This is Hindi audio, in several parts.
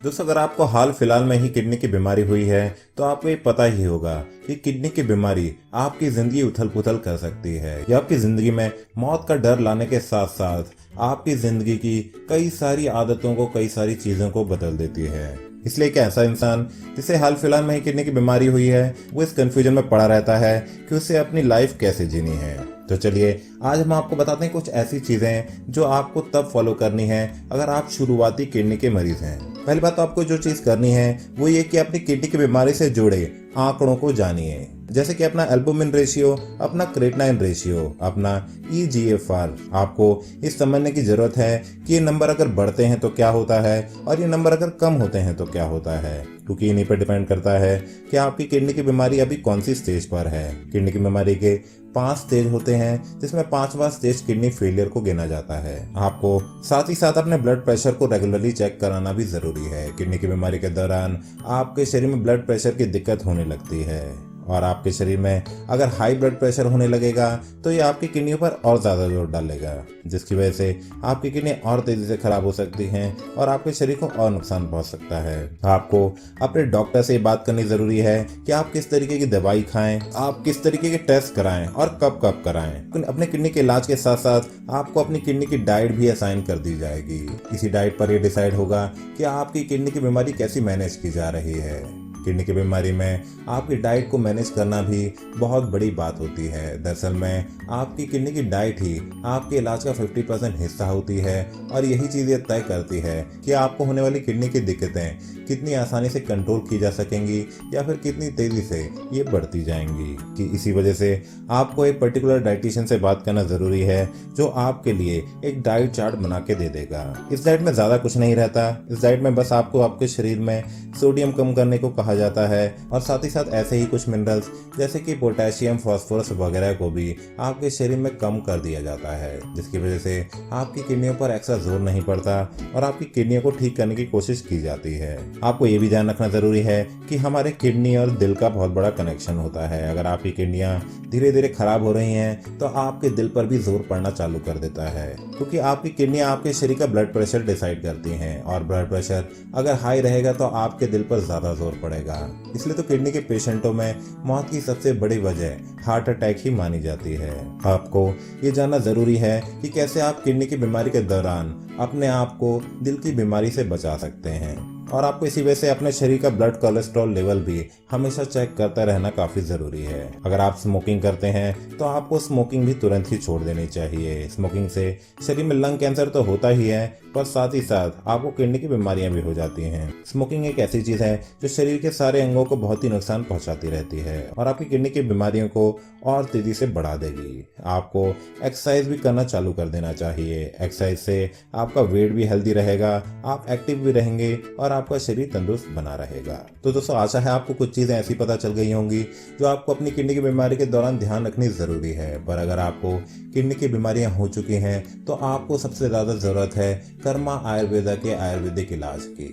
दोस्तों, अगर आपको हाल फिलहाल में ही किडनी की बीमारी हुई है तो आपको ये पता ही होगा कि किडनी की बीमारी आपकी जिंदगी उथल पुथल कर सकती है। ये आपकी जिंदगी में मौत का डर लाने के साथ साथ आपकी जिंदगी की कई सारी आदतों को, कई सारी चीजों को बदल देती है। इसलिए एक ऐसा इंसान जिसे हाल फिलहाल में ही किडनी की बीमारी हुई है, वो इस कंफ्यूजन में पड़ा रहता है कि उसे अपनी लाइफ कैसे जीनी है। तो चलिए आज हम आपको बताते हैं कुछ ऐसी चीजें जो आपको तब फॉलो करनी है अगर आप शुरुआती किडनी के मरीज हैं। पहली बात तो आपको जो चीज करनी है वो ये कि अपनी किडनी की बीमारी से जुड़े आंकड़ों को जानिए, जैसे कि अपना एल्बुमिन रेशियो, अपना क्रेटनाइन रेशियो, अपना EGFR। आपको इस समझने की जरूरत है कि ये नंबर अगर बढ़ते हैं तो क्या होता है और ये नंबर अगर कम होते हैं तो क्या होता है, क्योंकि इन्हीं पर डिपेंड करता है कि आपकी किडनी की बीमारी अभी कौन सी स्टेज पर है। किडनी की बीमारी के 5 स्टेज होते हैं, जिसमें 5वां स्टेज किडनी फेलियर को गिना जाता है। आपको साथ ही साथ अपने ब्लड प्रेशर को रेगुलरली चेक कराना भी जरूरी है। किडनी की बीमारी के दौरान आपके शरीर में ब्लड प्रेशर की दिक्कत होने लगती है और आपके शरीर में अगर हाई ब्लड प्रेशर होने लगेगा तो ये आपकी किडनियों पर और ज़्यादा जोर डालेगा, जिसकी वजह से आपकी किडनी और तेज़ी से खराब हो सकती हैं और आपके शरीर को और नुकसान पहुंच सकता है। आपको अपने डॉक्टर से बात करनी ज़रूरी है कि आप किस तरीके की दवाई खाएं, आप किस तरीके के टेस्ट कराएं और कब कब कराएं। अपने किडनी के इलाज के साथ साथ आपको अपनी किडनी की डाइट भी असाइन कर दी जाएगी। इसी डाइट पर यह डिसाइड होगा कि आपकी किडनी की बीमारी कैसी मैनेज की जा रही है। किडनी की बीमारी में आपकी डाइट को मैनेज करना भी बहुत बड़ी बात होती है। दरअसल में आपकी किडनी की डाइट ही आपके इलाज का 50% हिस्सा होती है और यही चीज़ ये तय करती है कि आपको होने वाली किडनी की दिक्कतें कितनी आसानी से कंट्रोल की जा सकेंगी या फिर कितनी तेज़ी से ये बढ़ती जाएंगी। कि इसी वजह से आपको एक पर्टिकुलर डाइटिशियन से बात करना ज़रूरी है जो आपके लिए एक डाइट चार्ट बना के दे देगा। इस डाइट में ज़्यादा कुछ नहीं रहता। इस डाइट में बस आपको आपके शरीर में सोडियम कम करने को कहा जाता है और साथ ही साथ ऐसे ही कुछ मिनरल्स जैसे कि पोटेशियम, फास्फोरस वगैरह को भी आपके शरीर में कम कर दिया जाता है, जिसकी वजह से आपकी किडनियों पर एक्स्ट्रा जोर नहीं पड़ता और आपकी किडनियों को ठीक करने की कोशिश की जाती है। आपको ये भी ध्यान रखना जरूरी है कि हमारे किडनी और दिल का बहुत बड़ा कनेक्शन होता है। अगर आपकी किडनियां धीरे धीरे खराब हो रही हैं तो आपके दिल पर भी जोर पड़ना चालू कर देता है, क्योंकि आपकी किडनियां आपके शरीर का ब्लड प्रेशर डिसाइड करती हैं और ब्लड प्रेशर अगर हाई रहेगा तो आपके दिल पर ज्यादा जोर पड़ेगा। इसलिए तो किडनी के पेशेंटों में मौत की सबसे बड़ी वजह हार्ट अटैक ही मानी जाती है। आपको ये जानना जरूरी है कि कैसे आप किडनी की बीमारी के दौरान अपने आप को दिल की बीमारी से बचा सकते हैं और आपको इसी वजह से अपने शरीर का ब्लड कोलेस्ट्रॉल लेवल भी हमेशा चेक करता रहना काफी जरूरी है। अगर आप स्मोकिंग करते हैं तो आपको स्मोकिंग भी तुरंत ही छोड़ देनी चाहिए। स्मोकिंग से शरीर में लंग कैंसर तो होता ही है, पर साथ ही साथ आपको किडनी की बीमारियां भी हो जाती हैं। स्मोकिंग एक ऐसी चीज है जो शरीर के सारे अंगों को बहुत ही नुकसान पहुंचाती रहती है और आपकी किडनी की बीमारियों को और तेजी से बढ़ा देगी। आपको एक्सरसाइज भी करना चालू कर देना चाहिए। एक्सरसाइज से आपका वेट भी हेल्दी रहेगा, आप एक्टिव भी रहेंगे और आपका शरीर तंदुरुस्त बना रहेगा। तो दोस्तों, आशा है आपको कुछ चीजें ऐसी पता चल गई होंगी जो आपको अपनी किडनी की बीमारी के दौरान ध्यान रखनी जरूरी है। पर अगर आपको किडनी की बीमारियां हो चुकी हैं तो आपको सबसे ज्यादा जरूरत है कर्मा आयुर्वेदा के आयुर्वेदिक इलाज की।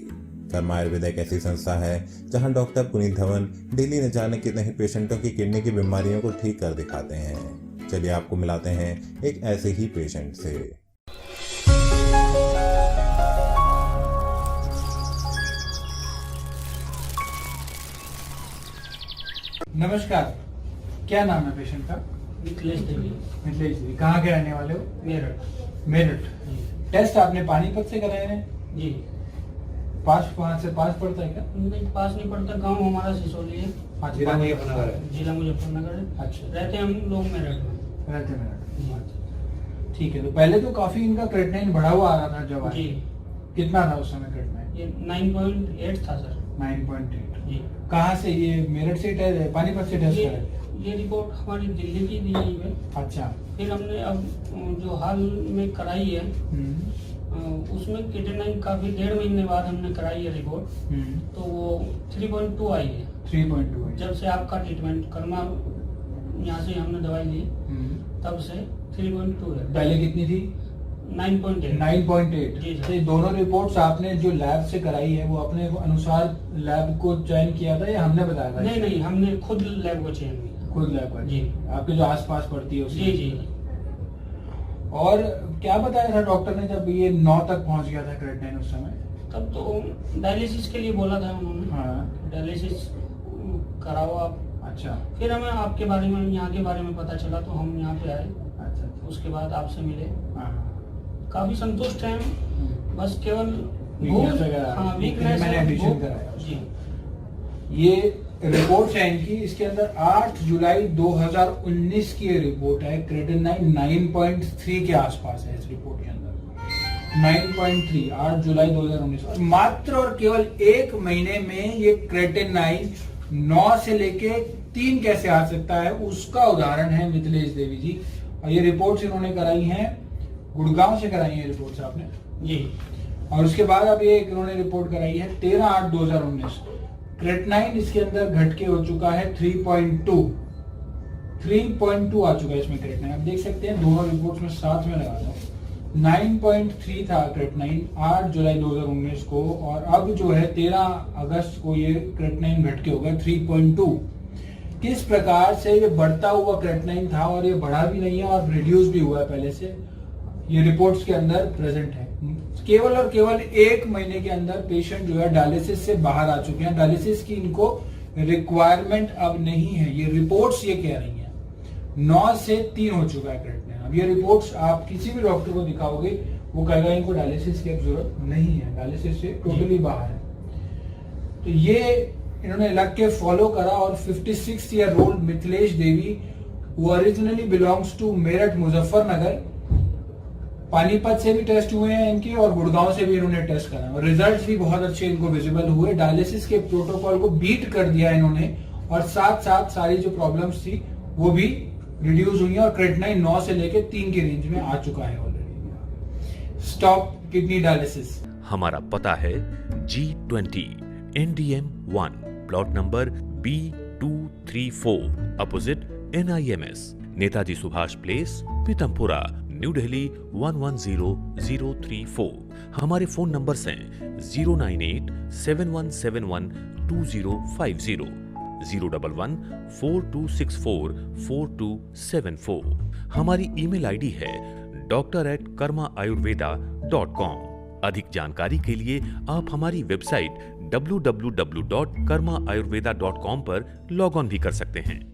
कर्मा आयुर्वेदा एक ऐसी संस्था है जहां डॉक्टर पुनीत धवन डेली न जाने कितने ही पेशेंटों की किडनी की बीमारियों को ठीक कर दिखाते हैं। चलिए आपको मिलाते हैं एक ऐसे ही पेशेंट से। नमस्कार, क्या नाम है पेशेंट का? मिथिलेश देवी। मिथिलेश जी, कहाँ के रहने वाले हो? मेरठ। मेरठ। टेस्ट आपने पानीपत से कराए हैं? जी। पास वहाँ से पास पड़ता है क्या? नहीं, पास नहीं पड़ता, गांव हमारा सिसोली है। हाँ, जिला मुजफ्फरनगर है। अच्छा। रहते हैं हम लोग मेरठ में। रहते मेरठ। ठीक है, तो पहले तो काफी इनका क्रेटनाइन बढ़ा हुआ आ रहा था जब जी। कितना था उस समय क्रेटनाइन? ये 9.8 था सर। 9.8। जी। कहाँ से? ये मेरठ से पानीपत से टेस्ट कराए? ये रिपोर्ट हमारी दिल्ली की दी गई है। अच्छा। फिर हमने अब जो हाल में कराई है उसमें क्रेटनाइन काफी 1.5 महीने बाद हमने कराई है रिपोर्ट, तो वो 3.2 आई है। 3.2। जब से आपका ट्रीटमेंट कर्मा यहाँ से हमने दवाई ली तब से 3.2 है। पहले कितनी थी? 9.8। 9.8। जी सर। तो ये दोनों रिपोर्ट्स आपने जो लैब से कराई है वो अपने अनुसार लैब को चयन किया था या हमने बताया था? नहीं, हमने खुद लैब को चयन किया। खुद लैब का? जी। आपके जो आसपास पड़ती है उसी? जी। और क्या बताया था डॉक्टर ने जब ये 9 तक पहुंच गया था क्रेटनाइन उस समय? तब तो डायलिसिस के लिए बोला था उन्होंने। हाँ। डायलिसिस कराओ आप। अच्छा। फिर हमें आपके बारे में, यहाँ के बारे में पता चला तो हम यहाँ पे आए। अच्छा। उसके बाद आपसे मिले। हाँ। काफी संतुष्ट हैं। बस केवल वीकनेस वगैरह। हाँ, वीकनेस मैंने एडिशन कराया जी। ये रिपोर्ट है इनकी। इसके अंदर 8 जुलाई 2019 की ये रिपोर्ट है। क्रेटिनाइन 9.3 के आसपास है इस रिपोर्ट के अंदर। 9.3 8 जुलाई 2019। और मात्र और केवल 1 महीने में ये क्रेटिनाइन 9 से लेके 3 कैसे आ सकता है, उसका उदाहरण है मिथिलेश देवी जी। और ये रिपोर्ट्स इन्होंने कराई हैं, गुड़गांव से कराई है रिपोर्ट्स आपने जी। और उसके बाद अब ये इन्होंने रिपोर्ट कराई है 13/8/2019। क्रेटिनाइन इसके अंदर घट के हो चुका है 3.2 आ चुका है इसमें क्रेटिनाइन। आप देख सकते हैं दोनों रिपोर्ट्स में साथ में लगा दो। 9.3 था क्रेटिनाइन 8 जुलाई 2019 को, और अब जो है 13 अगस्त को ये क्रेटिनाइन घट के हो गया 3.2। किस प्रकार से ये बढ़ता हुआ क्रेटिनाइन था और ये बढ़ा भी नहीं है और रिड्यूस भी हुआ है पहले से, ये रिपोर्ट्स के अंदर प्रेजेंट है। केवल और केवल 1 महीने के अंदर पेशेंट जो है डायलिसिस से बाहर आ चुके हैं। डायलिसिस की इनको रिक्वायरमेंट अब नहीं है, ये रिपोर्ट्स ये कह रही हैं। 9 से 3 हो चुका है क्रेटिनाइन। अब ये रिपोर्ट्स आप किसी भी डॉक्टर को दिखाओगे, वो कहेगा इनको डायलिसिस की अब जरूरत नहीं है, डायलिसिस से टोटली बाहर है। तो ये इन्होंने लग के फॉलो करा। और 56 ईयर ओल्ड मिथिलेश देवी, वो originally belongs to Meerut Muzaffarnagar, Panipat से भी टेस्ट हुए हैं इनके और गुड़गांव से भी इन्होंने टेस्ट करा और रिजल्ट्स भी बहुत अच्छे इनको विजिबल हुए। डायलिसिस के प्रोटोकॉल को बीट कर दिया इन्होंने, और साथ साथ सारी जो प्रॉब्लम्स थी वो भी रिड्यूस हुई है और क्रेटिनाइन 9 से लेके 3 की रेंज में आ चुका है ऑलरेडी। Stop kidney dialysis. हमारा पता है G20 NDM 1 plot number B234 opposite NIMS, Netaji Subhash place, Pitampura, new Delhi 110034। हमारे फोन नंबर्स हैं 09871712050, 01142644274। हमारी ईमेल आईडी है doctor@karmaayurveda.com। अधिक जानकारी के लिए आप हमारी वेबसाइट www.karmaayurveda.com पर लॉग ऑन भी कर सकते हैं।